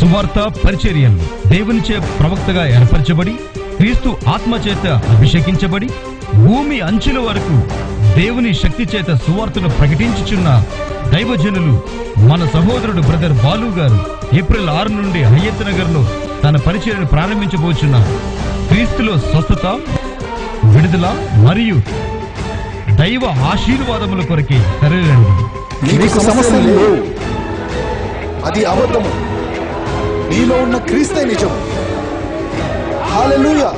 సువార్త పరిచర్యలు దేవునిచే ప్రవక్తగా ఏర్పరచబడి క్రీస్తు ఆత్మచేత అభిషేకించబడి భూమి అంచుల వరకు దేవుని శక్తి చేత సువార్తను ప్రకటించుచున్న దైవజనులు మన సహోదరుడు బ్రదర్ బాలు గారు ఏప్రిల్ 6 నుండి హయత్ నగర్ లో తన పరిచర్యను ప్రారంభించబోచున్న క్రీస్తులో స్వస్థత, విడుదల మరియు దైవ ఆశీర్వాదముల కొరకే తరలిరండి. నీకు సమస్యలు లేవు, అది అబద్ధము. నీలో ఉన్న క్రీస్తే నిజము. హల్లెలూయా.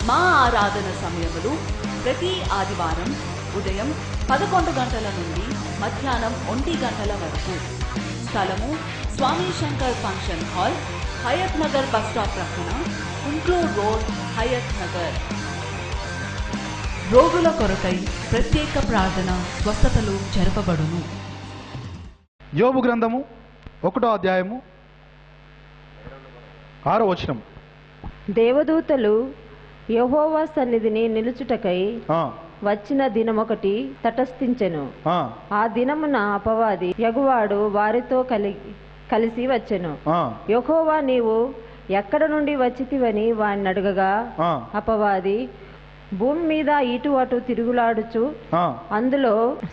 మా ఆరాధన సమయములు ప్రతి ఆదివారం ఉదయం 11 గంటల నుండి మధ్యాహ్నం 1 గంటల వరకు. స్థలము Swami Shankar function hall, Hayat Nagar bus stop ప్రక్కన, కుంట్లూరు రోడ్, హయత్ నగర్. రోగుల కొరకై ప్రత్యేక ప్రార్థన, స్వస్థతలు జరపబడును. యోబు గ్రంథము 1వ అధ్యాయము 6వ వచనం. దేవదూతలు యెహోవా సన్నిధిని నిలుచుటకై వచ్చిన దినమొకటి తటస్థించెను. ఆ దినమున అపవాది యగువాడు వారితో కలిసి వచ్చెను. యెహోవా నీవు ఎక్కడ నుండి వచ్చితివని వాణ్ణి అడగగా అపవాది భూమి మీద ఇటు అటు తిరుగులాడుచు అందులో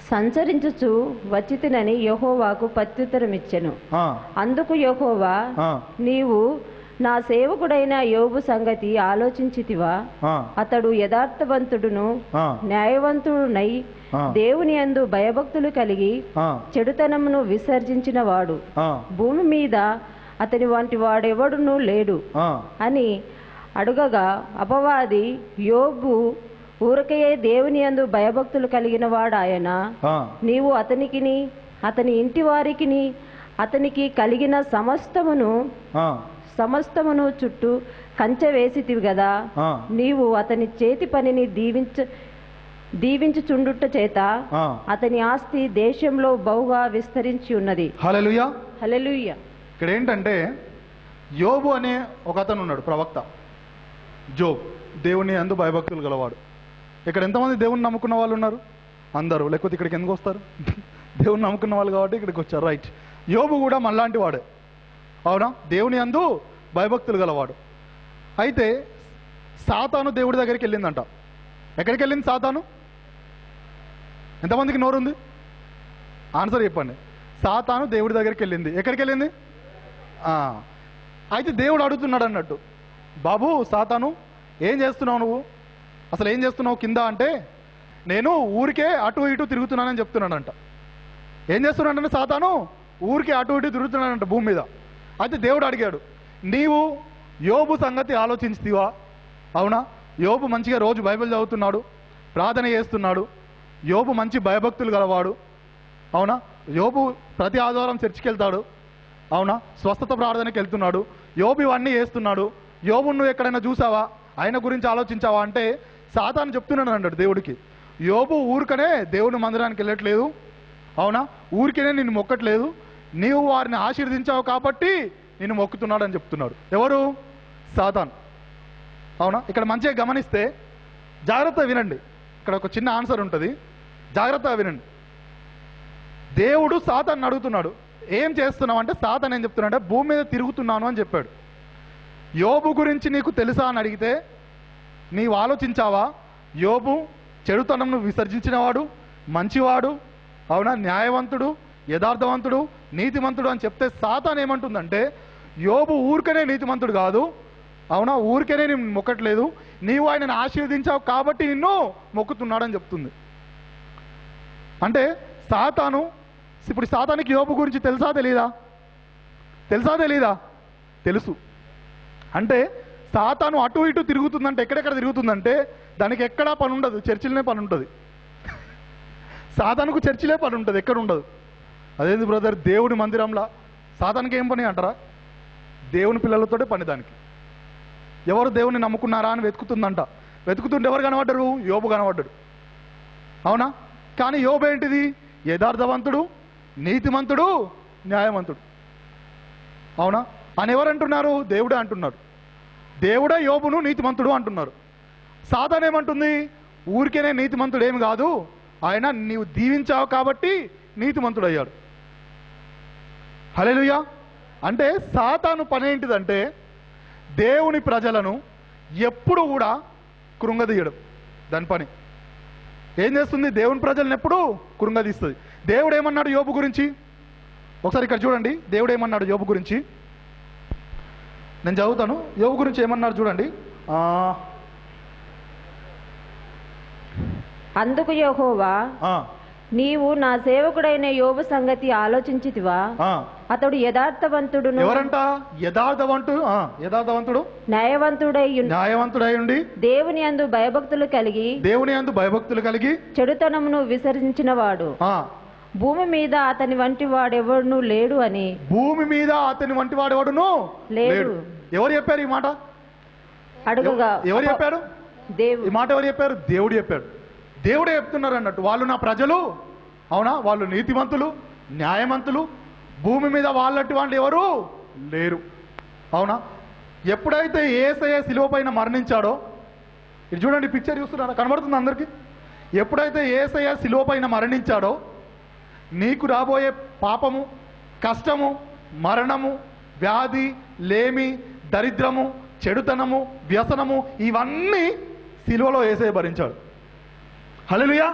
సంచరించుచు వచ్చితినని యెహోవాకు ప్రత్యుత్తరమిచ్చెను. అందుకు యెహోవా నీవు నా సేవకుడైన యోబు సంగతి ఆలోచించితివా? అతడు యథార్థవంతుడును న్యాయవంతుడునై దేవుని యందు భయభక్తులు కలిగి చెడుతనమును విసర్జించిన వాడు. భూమి మీద అతని వంటి వాడెవడునూ లేడు అని అడుగగా అపవాది యోబు ఊరకయే దేవుని యందు భయభక్తులు కలిగిన వాడాయన నీవు అతనికిని అతని ఇంటి వారికిని అతనికి కలిగిన సమస్తమును చుట్టూ కంచె వేసితివి గదా. నీవు అతని చేతి పనిని దీవించుచుండుట చేత అతని ఆస్తి దేశంలో బహుగా విస్తరించి ఉన్నది. హల్లెలూయా. హల్లెలూయా. ఇక్కడ ఏంటంటే యోబు అనే ఒక అతను ఉన్నాడు, ప్రవక్త. జోబ్ దేవుని యందు భయభక్తులు గలవాడు. ఇక్కడ ఎంతమంది దేవుని నమ్ముకున్న వాళ్ళు ఉన్నారు? అందరూ. లేకపోతే ఇక్కడికి ఎందుకు వస్తారు? దేవుని నమ్ముకున్న వాళ్ళు కాబట్టి ఇక్కడికి వచ్చారు. రైట్. యోబు కూడా మనలాంటి వాడే, అవునా? దేవుని యందు భయభక్తులు గలవాడు. అయితే సాతాను దేవుడి దగ్గరికి వెళ్ళిందంట. ఎక్కడికి వెళ్ళింది సాతాను? ఎంతమందికి నోరుంది? ఆన్సర్ చెప్పండి. సాతాను దేవుడి దగ్గరికి వెళ్ళింది. ఎక్కడికి వెళ్ళింది? అయితే దేవుడు అడుగుతున్నాడు అన్నట్టు, బాబు సాతాను ఏం చేస్తున్నావు నువ్వు? అసలు ఏం చేస్తున్నావు కింద అంటే, నేను ఊరికే అటు ఇటు తిరుగుతున్నానని చెప్తున్నాడంట. ఏం చేస్తున్నాడంటే సాతాను ఊరికే అటు ఇటు తిరుగుతున్నాడంట భూమి మీద. అయితే దేవుడు అడిగాడు, నీవు యోబు సంగతి ఆలోచించితివా? అవునా? యోబు మంచిగా రోజు బైబిల్ చదువుతున్నాడు, ప్రార్థన చేస్తున్నాడు. యోబు మంచి భయభక్తులు గలవాడు, అవునా? యోబు ప్రతి ఆదివారం చర్చికి వెళ్తాడు, అవునా? స్వస్థత ప్రార్థనకి వెళ్తున్నాడు. యోబు ఇవన్నీ చేస్తున్నాడు. యోబును నువ్వు ఎక్కడైనా చూసావా? ఆయన గురించి ఆలోచించావా అంటే సాతాను చెప్తున్నాడు అన్నాడు దేవుడికి, యోబు ఊరికనే దేవుని మందిరానికి వెళ్ళట్లేదు, అవునా? ఊరికనే నిన్ను మొక్కట్లేదు, నీవు వారిని ఆశీర్వదించావు కాబట్టి నిన్ను మొక్కుతున్నాడు అని చెప్తున్నాడు. ఎవరు? సాతాను. అవునా? ఇక్కడ మంచిగా గమనిస్తే జాగ్రత్తగా వినండి. ఇక్కడ ఒక చిన్న ఆన్సర్ ఉంటుంది, జాగ్రత్తగా వినండి. దేవుడు సాతాన్ని అడుగుతున్నాడు, ఏం చేస్తున్నావు అంటే సాతాను ఏం చెప్తున్నాడు? భూమి మీద తిరుగుతున్నాను అని చెప్పాడు. యోబు గురించి నీకు తెలుసా అని అడిగితే నీవు ఆలోచించావా? యోబు చెడుతనంను విసర్జించినవాడు, మంచివాడు, అవునా? న్యాయవంతుడు, యథార్థవంతుడు, నీతిమంతుడు అని చెప్తే సాతాను ఏమంటుందంటే యోబు ఊరికనే నీతిమంతుడు కాదు, అవునా? ఊరికనే నేను మొక్కట్లేదు, నీవు ఆయనను ఆశీర్వదించావు కాబట్టి నిన్ను మొక్కుతున్నాడని చెప్తుంది. అంటే సాతాను, ఇప్పుడు సాతానికి యోబు గురించి తెలుసా తెలీదా? తెలుసు. అంటే సాతాను అటు ఇటు తిరుగుతుందంటే ఎక్కడెక్కడ తిరుగుతుందంటే దానికి ఎక్కడా పని ఉండదు, చర్చిలోనే పని ఉంటుంది. సాతానుకు చర్చిలే పని ఉంటుంది, ఎక్కడ ఉండదు. అదేంది బ్రదర్, దేవుడి మందిరంలా సాతానికి ఏం పని అంటారా? దేవుని పిల్లలతోటే పని దానికి. ఎవరు దేవుని నమ్ముకున్నారా అని వెతుకుతుందంట. వెతుకుతుంటే ఎవరు కనబడ్డారు? యోబు కనబడ్డాడు, అవునా? కానీ యోబు ఏంటిది? యథార్థవంతుడు, నీతిమంతుడు, న్యాయవంతుడు, అవునా? అని ఎవరు అంటున్నారు? దేవుడే అంటున్నారు. దేవుడే యోబును నీతిమంతుడు అంటున్నారు. సాతాను ఏమంటుంది? ఊరికేనే నీతిమంతుడు ఏమి కాదు, ఆయన నీవు దీవించావు కాబట్టి నీతిమంతుడు అయ్యాడు. హల్లెలూయా. అంటే సాతాను పని ఏంటిదంటే దేవుని ప్రజలను ఎప్పుడు కూడా కృంగదీయడం. దాని పని ఏం చేస్తుంది? దేవుని ప్రజలను ఎప్పుడు కృంగదీస్తుంది. దేవుడు ఏమన్నాడు యోబు గురించి? ఒకసారి ఇక్కడ చూడండి, దేవుడు ఏమన్నాడు యోబు గురించి. నేను చదువుతాను. యోబు గురించి ఏమన్నాడు చూడండి. అందుకు యెహోవా, నీవు నా సేవకుడైన యోబు సంగతి ఆలోచించితివా? అతడు యథార్థవంతుడును. ఎవరంట? యథార్థవంతుడు న్యాయవంతుడై ఉండి దేవుని యందు భయభక్తులు కలిగి చెడుతనమును విసరించిన వాడు. భూమి మీద అతని వంటి వాడెవడును లేడు అని. భూమి మీద అతని వంటి వాడెవడును లేడు. ఎవరు చెప్పారు ఈ మాట? అడుగుగా ఎవరు చెప్పారు దేవుడు? ఈ మాట ఎవరు చెప్పారు? దేవుడు చెప్పాడు. దేవుడే చెప్తున్నారు అన్నట్టు. వాళ్ళు నా ప్రజలు, అవునా, వాళ్ళు నీతిమంతులు, న్యాయవంతులు, భూమి మీద వాళ్ళటి వాళ్ళు ఎవరు లేరు, అవునా. ఎప్పుడైతే యేసయ్య శిలువ పైన మరణించాడో, ఇది చూడండి, పిక్చర్ చూస్తున్నారా, కనబడుతుంది అందరికీ? ఎప్పుడైతే యేసయ్య శిలువ పైన మరణించాడో నీకు రాబోయే పాపము, కష్టము, మరణము, వ్యాధి, లేమి, దరిద్రము, చెడుతనము, వ్యసనము, ఇవన్నీ శిలువలో యేసయ్య భరించాడు. హల్లెలూయా.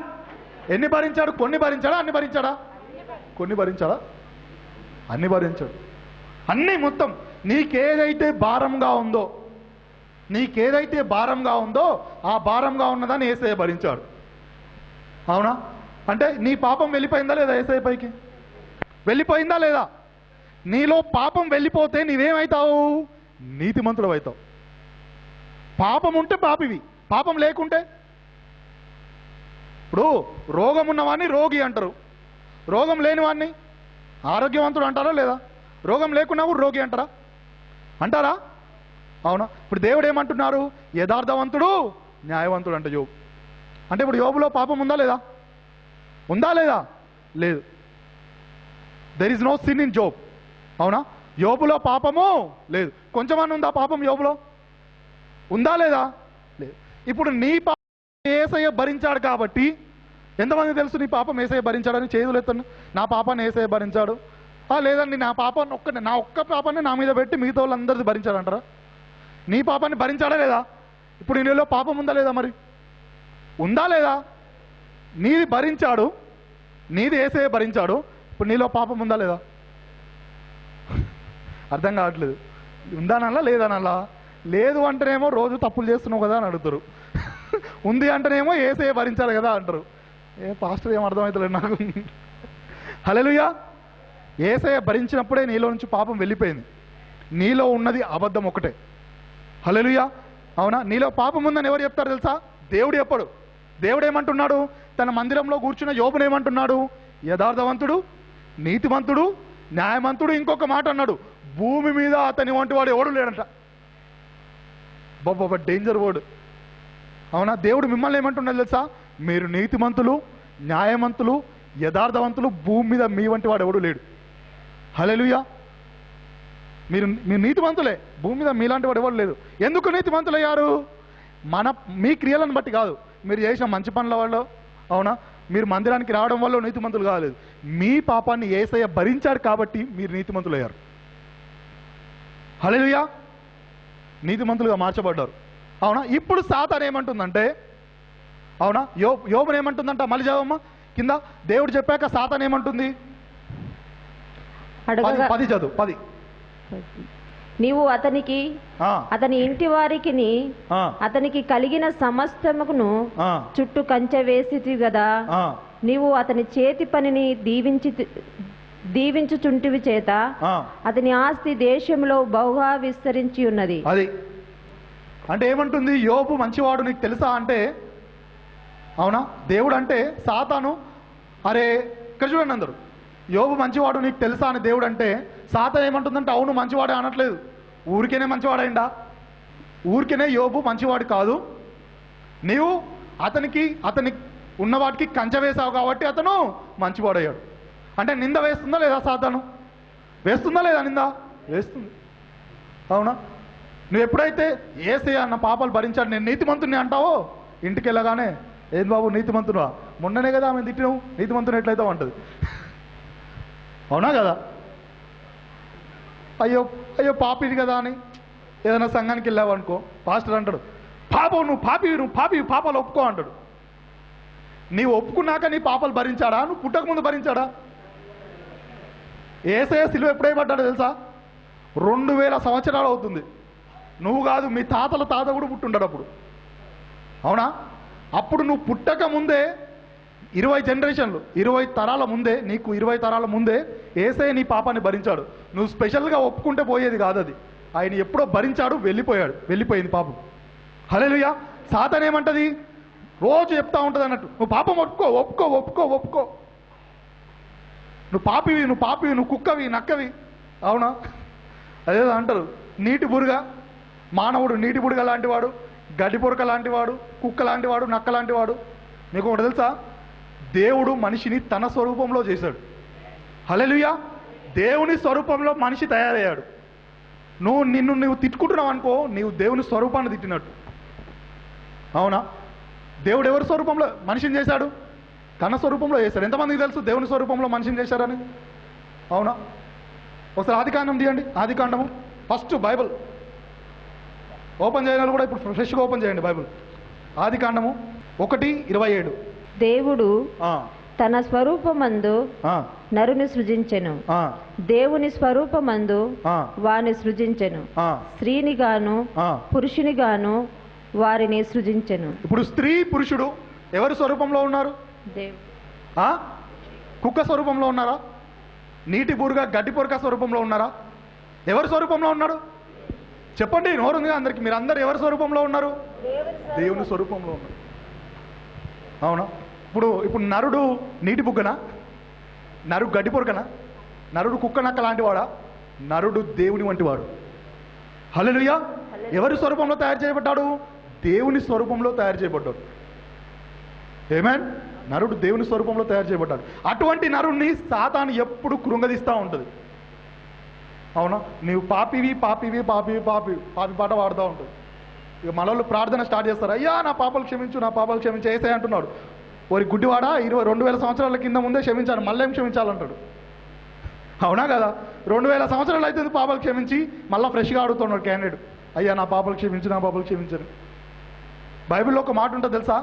ఎన్ని భరించాడు? కొన్ని భరించాడా? అన్ని భరించాడా? కొన్ని భరించాడా? అన్ని భరించాడు. అన్నీ మొత్తం. నీకేదైతే భారంగా ఉందో ఆ భారంగా ఉన్నదాన్ని యేసయ్య భరించాడు, అవునా. అంటే నీ పాపం వెళ్ళిపోయిందా లేదా? యేసయ్య పైకి వెళ్ళిపోయిందా లేదా? నీలో పాపం వెళ్ళిపోతే నీవేమవుతావు? నీతిమంతుడు అవుతావు. పాపం ఉంటే పాపివి, పాపం లేకుంటే. ఇప్పుడు రోగం ఉన్నవాడిని రోగి అంటారు, రోగం లేనివాడిని ఆరోగ్యవంతుడు అంటారా లేదా? రోగం లేకున్నా కూడా రోగి అంటారా? అంటారా? అవునా. ఇప్పుడు దేవుడు ఏమంటున్నారు? యథార్థవంతుడు న్యాయవంతుడు అంట యోబు. అంటే ఇప్పుడు యోబులో పాపం ఉందా లేదా? ఉందా లేదా? లేదు. There is no sin in Job, అవునా. యోబులో పాపము లేదు. కొంచెమన్నా ఉందా పాపం యోబులో? ఉందా లేదా? లేదు. ఇప్పుడు నీ పాపం యేసయ్య భరించాడు కాబట్టి, ఎంతమంది తెలుసు నీ పాపం యేసయ్య భరించాడని? చేతులు ఎత్తండి. నా పాపాన్ని యేసయ్య భరించాడు. లేదండి, నా పాపాన్ని నా ఒక్క పాపాన్ని నా మీద పెట్టి మిగతా వాళ్ళందరిది భరించాడంటారా? నీ పాపాన్ని భరించాడా లేదా? ఇప్పుడు నీలో పాపం ఉందా లేదా? మరి ఉందా లేదా? నీది భరించాడు, నీది యేసయ్య భరించాడు. ఇప్పుడు నీలో పాపం ఉందా లేదా? అర్థం కావట్లేదు. ఉందానల్లా లేదనల్లా? లేదు అంటేనేమో రోజు తప్పులు చేస్తున్నావు కదా అని అడుగుతారు. ఉంది అంటేనేమో యేసయ్య భరించాలి కదా అంటారు. పాస్టర్ ఏం అర్థమవుతలేదు నాకు. హల్లెలూయా. యేసయ్య భరించినప్పుడే నీలో నుంచి పాపం వెళ్ళిపోయింది. నీలో ఉన్నది అబద్ధం ఒకటే. హల్లెలూయా, అవునా. నీలో పాపం ఉందని ఎవరు చెప్తారు తెలుసా? దేవుడు చెప్పడు. దేవుడు ఏమంటున్నాడు? తన మందిరంలో కూర్చున్న యోబును ఏమంటున్నాడు? యథార్థవంతుడు, నీతిమంతుడు, న్యాయవంతుడు. ఇంకొక మాట అన్నాడు, భూమి మీద అతని వంటి వాడు ఎవడు లేడంట. బాబా, డేంజర్ వర్డ్, అవునా. దేవుడు మిమ్మల్ని ఏమంటున్నాడు తెలుసా? మీరు నీతిమంతులు, న్యాయవంతులు, యథార్థవంతులు, భూమి మీద మీ వంటి వాడు ఎవడు లేడు. హల్లెలూయా. మీరు నీతిమంతులే, భూమి మీద మీలాంటి వాడు ఎవడు లేదు. ఎందుకు నీతిమంతులయ్యారు? మీ క్రియలను బట్టి కాదు, మీరు చేసిన మంచి పనుల వల్ల, అవునా. మీరు మందిరానికి రావడం వల్ల నీతిమంతులు కాలేదు. మీ పాపాన్ని యేసయ్య భరించాడు కాబట్టి మీరు నీతిమంతులయ్యారు. హల్లెలూయా. నీతిమంతులుగా మార్చబడ్డారు, అవునా. ఇప్పుడు సాతాను ఏమంటుందంటే, అవునా, యోబును ఏమంటుందంట? మళ్ళీ చదవమ్మా కింద. దేవుడు చెప్పాక సాతాను ఏమంటుంది? 10 చదువు. 10. నీవు అతనికి, అతని ఇంటి వారికి, అతనికి కలిగిన సమస్తమును చుట్టూ కంచె వేసితివి కదా. నీవు అతని చేతి పనిని దీవించుచుంటివి చేత అతని ఆస్తి దేశంలో బహుగా విస్తరించి ఉన్నది. అది అంటే ఏమంటుంది? యోబు మంచివాడు నీకు తెలుసా అంటే, అవునా. దేవుడు అంటే సాతాను, అరే ఇక్కడ చూడండి అందరూ, యోబు మంచివాడు నీకు తెలుసా అని దేవుడు అంటే, సాతాను ఏమంటుందంటే, అవును మంచివాడే అనట్లేదు. ఊరికేనే మంచివాడైందా? ఊరికేనే యోబు మంచివాడు కాదు. నీవు అతని ఉన్న వాటికి కంచె వేసావు కాబట్టి అతను మంచివాడయ్యాడు. అంటే నింద వేస్తుందా లేదా? సాతాను వేస్తుందా లేదా? నింద వేస్తుంది, అవునా. నువ్వు ఎప్పుడైతే యేసయ్య అన్న పాపాలు భరించాడు, నేను నీతిమంతుని అంటావో, ఇంటికి వెళ్ళగానే ఏం బాబు నీతిమంతుడా, మొన్ననే కదా ఆమె తిట్టినావు, నీతిమంతుని ఎట్లయితావు అంటది. అవునా కదా? అయ్యో అయ్యో పాపిది కదా అని ఏదైనా సంఘానికి వెళ్ళావు అనుకో, పాస్టర్ అంటాడు పాపం నువ్వు పాపి పాపాలు ఒప్పుకో అంటాడు. నీవు ఒప్పుకున్నాక నీ పాపాలు భరించాడా? నువ్వు పుట్టక ముందు భరించాడా? యేసయ్య సిలువ ఎప్పుడే పడ్డాడో తెలుసా? 2000 సంవత్సరాలు అవుతుంది. నువ్వు కాదు, మీ తాతల తాత కూడా పుట్టుంటాడు అప్పుడు. అవునా? అప్పుడు నువ్వు పుట్టక ముందే 20 జనరేషన్లు, 20 తరాల ముందే, నీకు 20 తరాల ముందే యేసయ్య నీ పాపాన్ని భరించాడు. నువ్వు స్పెషల్గా ఒప్పుకుంటే పోయేది కాదు అది. ఆయన ఎప్పుడో భరించాడు, వెళ్ళిపోయింది పాపం. హల్లెలూయా. సాతాను ఏమంటది? రోజు చెప్తా ఉంటుంది అన్నట్టు, నువ్వు పాపం ఒప్పుకో, నువ్వు పాపివి, నువ్వు కుక్కవి, నక్కవి. అవునా? అదేదో అంటారు, నీటి బురుగ, మానవుడు నీటి బురుగ లాంటివాడు, గడ్డి పొరక లాంటివాడు, కుక్క లాంటివాడు, నక్క లాంటివాడు. మీకు ఒకటి తెలుసా? దేవుడు మనిషిని తన స్వరూపంలో చేశాడు. హల్లెలూయా. దేవుని స్వరూపంలో మనిషి తయారయ్యాడు. నువ్వు తిట్టుకుంటున్నావు అనుకో, నీవు దేవుని స్వరూపాన్ని తిట్టినట్టు. అవునా? దేవుడు ఎవరి స్వరూపంలో మనిషిని చేశాడు? తన స్వరూపంలో చేశాడు. ఎంతమందికి తెలుసు దేవుని స్వరూపంలో మనిషిని చేశారని? అవునా? ఒకసారి ఆదికాండం తీయండి. ఆదికాండము ఫస్ట్ బైబిల్ ఓపెన్ చేయని కూడా ఇప్పుడు ఫ్రెష్గా ఓపెన్ చేయండి బైబిల్. ఆదికాండము 1:27. దేవుడు తన స్వరూపమందు నరుని సృజించెను, దేవుని స్వరూపమందు వాని సృజించెను, స్త్రీని గాను పురుషుని గాను వారిని సృజించెను. ఇప్పుడు స్త్రీ పురుషుడు ఎవరి స్వరూపంలో ఉన్నారు? కుక్క స్వరూపంలో ఉన్నారా? నీటి బురుగా గడ్డి పొరక స్వరూపంలో ఉన్నారా? ఎవరి స్వరూపంలో ఉన్నాడు? చెప్పండి, నోరుందిగా అందరికి. మీరు అందరు ఎవరి స్వరూపంలో ఉన్నారు? దేవుని స్వరూపంలో ఉన్నారు. అవునా? ఇప్పుడు నరుడు నీటి బుగ్గనా? నరుడు గడ్డి పొరకనా? నరుడు కుక్క నక్క లాంటి వాడా? నరుడు దేవుని వంటి వాడు. హల్లెలూయా. ఎవరి స్వరూపంలో తయారు చేయబడ్డాడు? దేవుని స్వరూపంలో తయారు చేయబడ్డాడు. ఆమేన్. నరుడు దేవుని స్వరూపంలో తయారు చేయబడ్డాడు. అటువంటి నరుణ్ణి సాతాను ఎప్పుడు కృంగదీస్తూ ఉంటుంది. అవునా? నీవు పాపి పాట పాడుతూ ఉంటుంది. ఇక మనోళ్ళు ప్రార్థన స్టార్ట్ చేస్తారు, అయ్యా నా పాపాలు క్షమించు యేసయ్య అంటున్నాడు. ఓరి గుడ్డివాడా, 2000 సంవత్సరాల కింద ముందే క్షమించాడు, మళ్ళీ ఏం క్షమించాలంటాడు. అవునా కదా? 2000 సంవత్సరాలు అయితే పాపాలు క్షమించి మళ్ళీ ఫ్రెష్గా అడుగుతున్నాడు క్యాండిడేట్, అయ్యా నా పాపాలు క్షమించను. బైబిల్లో ఒక మాట ఉంటుంది తెలుసా?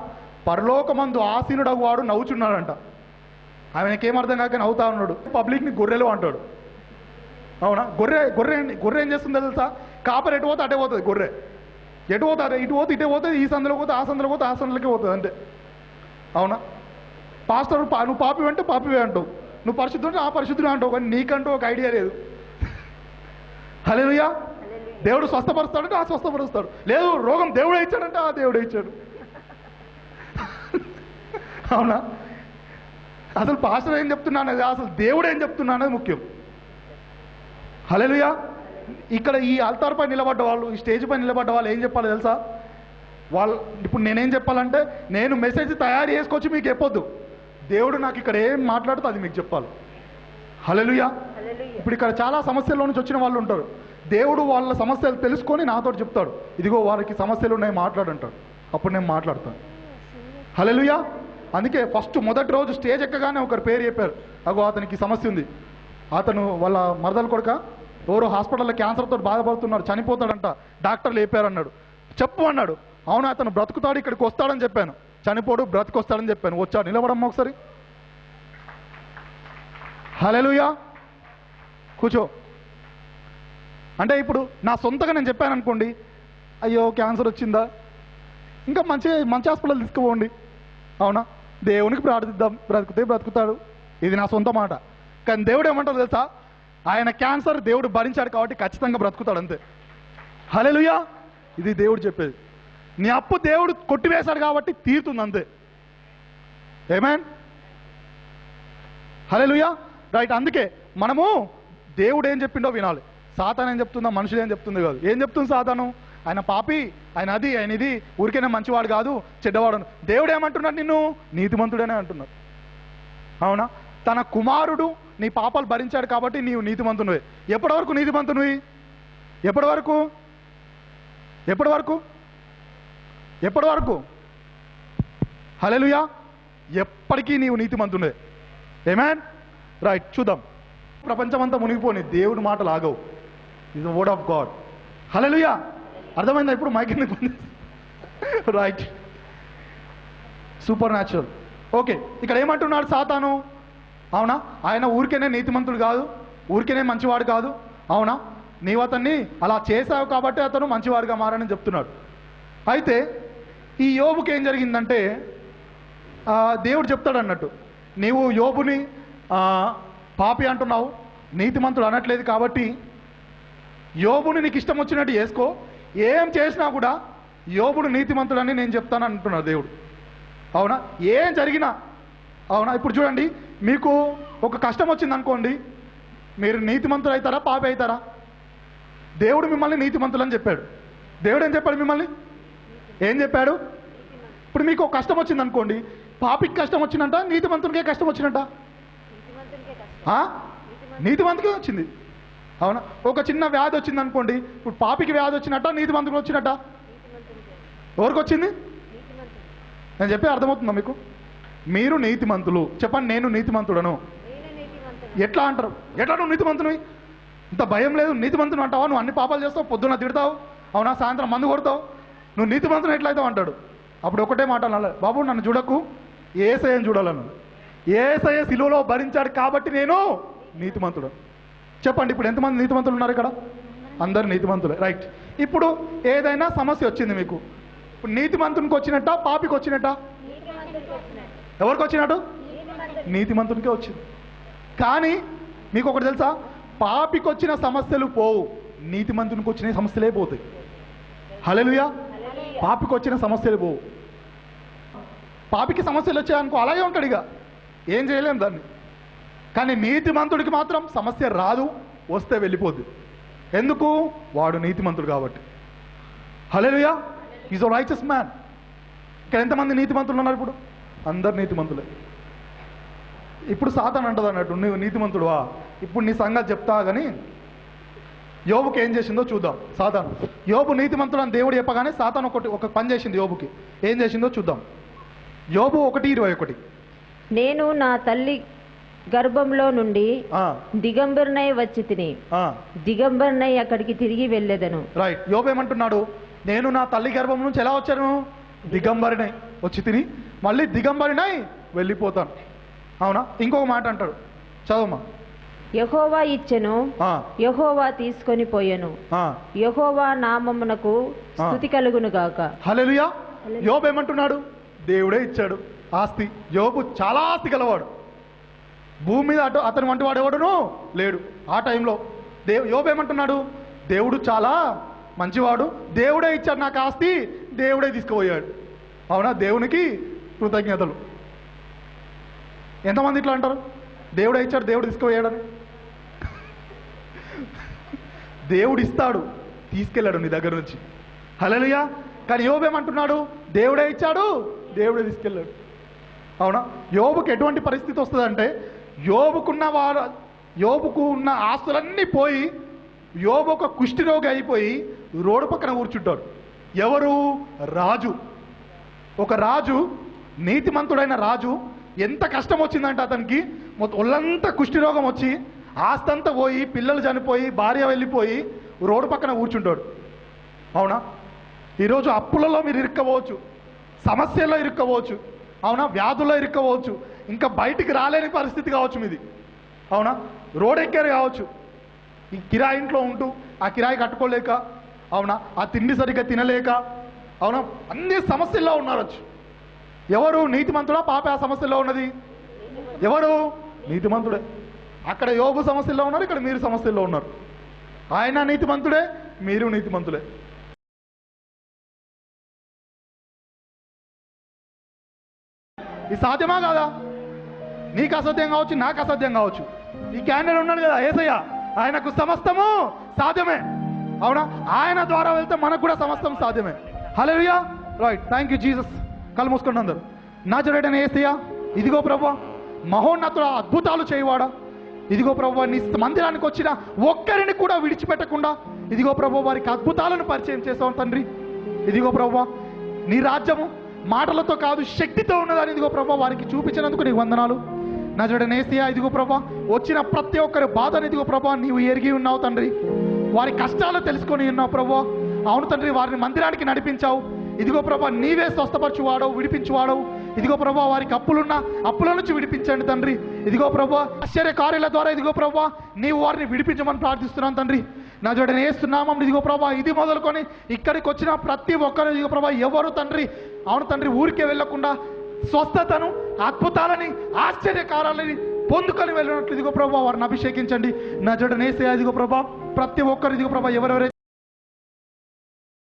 పరలోకమందు ఆసీనుడు వాడు నవ్వుచున్నాడంట. ఆయనకేం అర్థం కాక నవ్వుతా ఉన్నాడు. పబ్లిక్ని గొర్రెలు అంటాడు. అవునా? గొర్రె ఏం చేస్తుందో తెలుసా? కాపరి ఎటు పోతే అటే పోతుంది. గొర్రె ఎటు పోతుంది? ఇటు పోతే ఇటే పోతుంది, ఈ సందులో పోతే ఆ సందులో పోతే ఆ సందులకే పోతుంది అంతే. అవునా? పాస్టర్ నువ్వు పాపి అంటే పాపివే అంటావు, నువ్వు పరిశుద్ధుడు అంటే ఆ పరిశుద్ధుడు అంటావు, కానీ నీకంటూ ఒక ఐడియా లేదు. హల్లెలూయా. దేవుడు స్వస్థపరుస్తాడంటే ఆ స్వస్థపరుస్తాడు, లేదు రోగం దేవుడే ఇచ్చాడంటే ఆ దేవుడే ఇచ్చాడు. అవునా? అసలు పాస్టర్ ఏం చెప్తున్నానది, అసలు దేవుడు ఏం చెప్తున్నానది ముఖ్యం. హల్లెలూయా. ఇక్కడ ఈ అల్తార్ పై నిలబడ్డ వాళ్ళు, ఈ స్టేజ్ పై నిలబడ్డ వాళ్ళు ఏం చెప్పాలి తెలుసా? వాళ్ళు ఇప్పుడు నేనేం చెప్పాలంటే, నేను మెసేజ్ తయారు చేసుకొచ్చి మీకు చెప్పొద్దు, దేవుడు నాకు ఇక్కడ ఏం మాట్లాడుతూ అది మీకు చెప్పాలి. హల్లెలూయా. ఇప్పుడు ఇక్కడ చాలా సమస్యల్లో నుంచి వచ్చిన వాళ్ళు ఉంటారు. దేవుడు వాళ్ళ సమస్యలు తెలుసుకొని నాతో చెప్తాడు, ఇదిగో వారికి సమస్యలు ఉన్నాయి మాట్లాడంటాడు. అప్పుడు నేను మాట్లాడతాను. హల్లెలూయా. అందుకే మొదటి రోజు స్టేజ్ ఎక్కగానే ఒకరి పేరు చెప్పారు, అగో అతనికి సమస్య ఉంది, అతను వాళ్ళ మరదల కొడుక ఎవరో హాస్పిటల్లో క్యాన్సర్తో బాధపడుతున్నారు, చనిపోతాడంట, డాక్టర్లు చెప్పారన్నాడు. చెప్పు అన్నాడు. అవును, అతను బ్రతుకుతాడు, ఇక్కడికి వస్తాడని చెప్పాను. చనిపోడు, బ్రతుకొస్తాడని చెప్పాను. వచ్చాడు. నిలబడమ్మా ఒకసారి. హల్లెలూయా. కూర్చో. అంటే ఇప్పుడు నా సొంతగా నేను చెప్పాను అనుకోండి, అయ్యో క్యాన్సర్ వచ్చిందా, ఇంకా మంచి హాస్పిటల్ తీసుకుపోండి. అవునా? దేవునికి ప్రార్థిద్దాం, బ్రతుకుతే బ్రతుకుతాడు. ఇది నా సొంత మాట. కానీ దేవుడు ఏమంటారు తెలుసా? ఆయన క్యాన్సర్ దేవుడు భరించాడు కాబట్టి ఖచ్చితంగా బ్రతుకుతాడు అంతే. హల్లెలూయా. ఇది దేవుడు చెప్పేది. నీ అప్పు దేవుడు కొట్టివేశాడు కాబట్టి తీరుతుంది అంతే. ఆమేన్. హల్లెలూయా. రైట్. అందుకే మనము దేవుడు ఏం చెప్పిండో వినాలి. సాతాను ఏం చెప్తుందో, మనుషులు ఏం చెప్తుంది కాదు. ఏం చెప్తుంది సాతాను? ఆయన పాపి, ఆయన అది, ఆయన ఇది, ఊరికైనా మంచివాడు కాదు, చెడ్డవాడు. దేవుడు ఏమంటున్నాడు? నిన్ను నీతిమంతుడనే అంటున్నాడు. అవునా? తన కుమారుడు నీ పాపాలు భరించాడు కాబట్టి నీవు నీతిమంతునివే. ఎప్పటి వరకు నీతిమంతునివి? ఎప్పటి వరకు హల్లెలూయా. ఎప్పటికీ నీవు నీతిమంతుడే. ఆమేన్. రైట్, చూద్దాం. ప్రపంచమంతా మునిగిపోని దేవుడి మాటలు ఆగవు. Is the word of God. Hallelujah. అర్థమైందా ఇప్పుడు? Mic right. Super natural. Okay, ఇక్కడ ఏమంటున్నాడు సాతాను? అవునా, ఆయన ఊరికేనే నీతిమంతుడు కాదు, ఊరికేనే మంచివాడు కాదు. అవునా, నీవు అతన్ని అలా చేశావు కాబట్టి అతను మంచివాడిగా మారని చెప్తున్నాడు. అయితే ఈ యోబుకి ఏం జరిగిందంటే దేవుడు చెప్తాడు అన్నట్టు, నీవు యోబుని పాపి అంటున్నావు, నీతిమంతుడు అనట్లేదు. కాబట్టి యోబుని నీకు ఇష్టం వచ్చినట్టు చేసుకో, ఏం చేసినా కూడా యోబుడు నీతిమంతుడని నేను చెప్తాను అంటున్నాడు దేవుడు. అవునా, ఏం జరిగినా. అవునా, ఇప్పుడు చూడండి, మీకు ఒక కష్టం వచ్చింది అనుకోండి, మీరు నీతిమంతులు అవుతారా పాపి అవుతారా? దేవుడు మిమ్మల్ని నీతిమంతులు అని చెప్పాడు. దేవుడు ఏం చెప్పాడు? మిమ్మల్ని ఏం చెప్పాడు? ఇప్పుడు మీకు ఒక కష్టం వచ్చింది అనుకోండి, పాపికి కష్టం వచ్చిందంట, నీతిమంతునికే కష్టం వచ్చినట్ట? నీతిమంతుకే వచ్చింది. అవునా, ఒక చిన్న వ్యాధి వచ్చింది అనుకోండి, ఇప్పుడు పాపికి వ్యాధి వచ్చినట్ట, నీతిమంతునికి వచ్చినట్ట? ఎవరికి వచ్చింది? నేను చెప్పే అర్థమవుతుందా మీకు? మీరు నీతిమంతులు. చెప్పండి, నేను నీతిమంతుడను. ఎట్లా అంటారు? ఎట్లా నువ్వు నీతిమంతుని? ఇంత భయం లేదు, నీతిమంతుని అంటావా? నువ్వు అన్ని పాపాలు చేస్తావు, పొద్దున్న తిడతావు, అవునా, సాయంత్రం మందు కొడతావు, నువ్వు నీతిమంతుని ఎట్లయితావు అంటాడు. అప్పుడు ఒకటే మాట అనాలి, బాబు నన్ను చూడకు, యేసయ్యను చూడాలను. యేసయ్య సిలువలో భరించాడు కాబట్టి నేను నీతిమంతుడు. చెప్పండి, ఇప్పుడు ఎంతమంది నీతిమంతులు ఉన్నారు ఇక్కడ? అందరు నీతిమంతులే. రైట్. ఇప్పుడు ఏదైనా సమస్య వచ్చింది మీకు, ఇప్పుడు నీతిమంతునికి వచ్చినట్ట పాపికి వచ్చినట్ట? ఎవరికి వచ్చినట్టు? నీతిమంతునికే వచ్చింది. కానీ మీకు ఒకటి తెలుసా, పాపికి వచ్చిన సమస్యలు పోవు, నీతిమంతునికి వచ్చిన సమస్యలే పోతాయి. హల్లెలూయా. పాపికి వచ్చిన సమస్యలు పోవు. పాపికి సమస్యలు వచ్చాయనుకో అలాగే ఉంటాడు, ఇక ఏం చేయలేము దాన్ని. కానీ నీతిమంతుడికి మాత్రం సమస్య రాదు, వస్తే వెళ్ళిపోద్ది. ఎందుకు? వాడు నీతిమంతుడు కాబట్టి. Hallelujah. Is a righteous man. ఇక్కడ ఎంతమంది నీతిమంతులు ఉన్నారు? ఇప్పుడు అందరు నీతిమంతులే. ఇప్పుడు సాతాను అంటది అన్నట్టు, నువ్వు నీతిమంతుడువా, ఇప్పుడు నీ సంగతి చెప్తా. కానీ యోబుకి ఏం చేసిందో చూద్దాం. సాతాను యోబు నీతిమంతుడు అని దేవుడు చెప్పగానే సాతాను ఒక పని చేసింది యోబుకి. ఏం చేసిందో చూద్దాం. యోబు 1:21. నేను నా తల్లి గర్భంలో నుండి దిగంబరునై వచ్చి తిని దిగంబరునై అక్కడికి తిరిగి వెళ్ళేదను. రైట్. యోబు ఏమంటున్నాడు? నేను నా తల్లి గర్భం నుంచి ఎలా వచ్చాను? దిగంబరినై వచ్చి తిని మళ్ళీ దిగంబరినై వెళ్ళిపోతాను. అవునా. ఇంకొక మాట అంటాడు, చదవమ్మా. యెహోవా ఇచ్చెను, యెహోవా తీసుకొని పోయెను, యెహోవా నామమునకు స్తుతి కలుగును గాక. హల్లెలూయా. యోబు ఏమంటున్నాడు? దేవుడే ఇచ్చాడు ఆస్తి. యోబు చాలా ఆస్తి గలవాడు, భూమి మీద అతని వంటి వాడు ఎవడును లేడు ఆ టైంలో. యోబు ఏమంటున్నాడు? దేవుడు చాలా మంచివాడు, దేవుడే ఇచ్చాడు నాకు ఆస్తి, దేవుడే తీసుకుపోయాడు. అవునా, దేవునికి కృతజ్ఞతలు. ఎంతమంది ఇట్లా అంటారు? దేవుడే ఇచ్చాడు, దేవుడు తీసుకుపోయాడని. దేవుడు ఇస్తాడు, తీసుకెళ్ళాడు నీ దగ్గర నుంచి. హల్లెలూయా. కానీ యోబు ఏమంటున్నాడు? దేవుడే ఇచ్చాడు, దేవుడే తీసుకెళ్ళాడు. అవునా. యోబుకు ఎటువంటి పరిస్థితి వస్తుందంటే, యోబుకు ఉన్న ఆస్తులన్నీ పోయి యోబు ఒక కుష్ఠిరోగి అయిపోయి రోడ్డు పక్కన కూర్చుంటాడు. ఎవరు? రాజు. ఒక రాజు, నీతిమంతుడైన రాజు, ఎంత కష్టం వచ్చిందంటే అతనికి ఒళ్ళంతా కుష్ఠిరోగం వచ్చి ఆస్తంతా పోయి, పిల్లలు చనిపోయి, భార్య వెళ్ళిపోయి రోడ్డు పక్కన కూర్చుంటాడు. అవునా. ఈరోజు అప్పులలో మీరు ఇరుక్కపోవచ్చు, సమస్యల్లో ఇరుక్కపోవచ్చు, అవునా, వ్యాధుల్లో ఇరుక్కపోవచ్చు, ఇంకా బయటికి రాలేని పరిస్థితి కావచ్చు మీది. అవునా, రోడ్ ఎక్కారు కావచ్చు, ఈ కిరాయి ఇంట్లో ఉంటూ ఆ కిరాయి కట్టుకోలేక, అవునా, ఆ తిండి సరిగ్గా తినలేక, అవునా, అన్ని సమస్యల్లో ఉన్నారచ్చు. ఎవరు? నీతిమంతుడా పాపే ఆ సమస్యల్లో ఉన్నది? ఎవరు? నీతిమంతుడే. అక్కడ యోబు సమస్యల్లో ఉన్నారు, ఇక్కడ మీరు సమస్యల్లో ఉన్నారు. ఆయన నీతిమంతుడే, మీరు నీతిమంతులే. ఇది సాధ్యమా కాదా? నీకు అసాధ్యం కావచ్చు, నాకు అసాధ్యం కావచ్చు. ఈ క్యాండిడేట్ ఉన్నాడు కదా యేసయ్య, ఆయనకు సమస్తము సాధ్యమే. అవునా, ఆయన ద్వారా వెళ్తే మనకు కూడా సమస్తం సాధ్యమే. హల్లెలూయా. రైట్. Thank you Jesus. కళ్ళు మూసుకోండి అందరు. నజరేయుడైన యేసయ్య, ఇదిగో ప్రభువా, మహోన్నతుడ, అద్భుతాలు చేయవాడా, ఇదిగో ప్రభువా, నీ మందిరానికి వచ్చిన ఒక్కరిని కూడా విడిచిపెట్టకుండా ఇదిగో ప్రభువా వారికి అద్భుతాలను పరిచయం చేసావు తండ్రి. ఇదిగో ప్రభువా, నీ రాజ్యము మాటలతో కాదు శక్తితో ఉన్నదని ఇదిగో ప్రభా వారికి చూపించినందుకు నీకు వందనాలు. నజరుడనేసయ్యా ఇదిగో ప్రభా వచ్చిన ప్రతి ఒక్కరి బాధను ఇదిగో ప్రభా నీవు ఎరిగి ఉన్నావు తండ్రి. వారి కష్టాలు తెలుసుకొని ఉన్నావు ప్రభా. అవును తండ్రి, వారిని మందిరానికి నడిపించావు. ఇదిగో ప్రభా నీవే స్వస్థపరచువాడవు, విడిపించువాడవు. ఇదిగో ప్రభా వారికి అప్పుల నుంచి విడిపించండి తండ్రి. ఇదిగో ప్రభా ఆశ్చర్య కార్యాల ద్వారా ఇదిగో ప్రభా నీవు వారిని విడిపించమని ప్రార్థిస్తున్నాను తండ్రి. నా జోడని వేస్తున్నామని ఇదిగో ప్రభా ఇది మొదలుకొని ఇక్కడికి వచ్చిన ప్రతి ఒక్కరు ఇదిగో ప్రభా ఎవరు తండ్రి అవును తండ్రి ఊరికే వెళ్ళకుండా స్వస్థతను, అద్భుతాలని, ఆశ్చర్యకారాలని పొందుకొని వెళ్ళినట్లు ఇదిగో ప్రభా వారిని అభిషేకించండి. నా జోడని వేసే ఇదిగో ప్రభా ప్రతి ఒక్కరు ఇదిగో ప్రభా ఎవరెవరైతే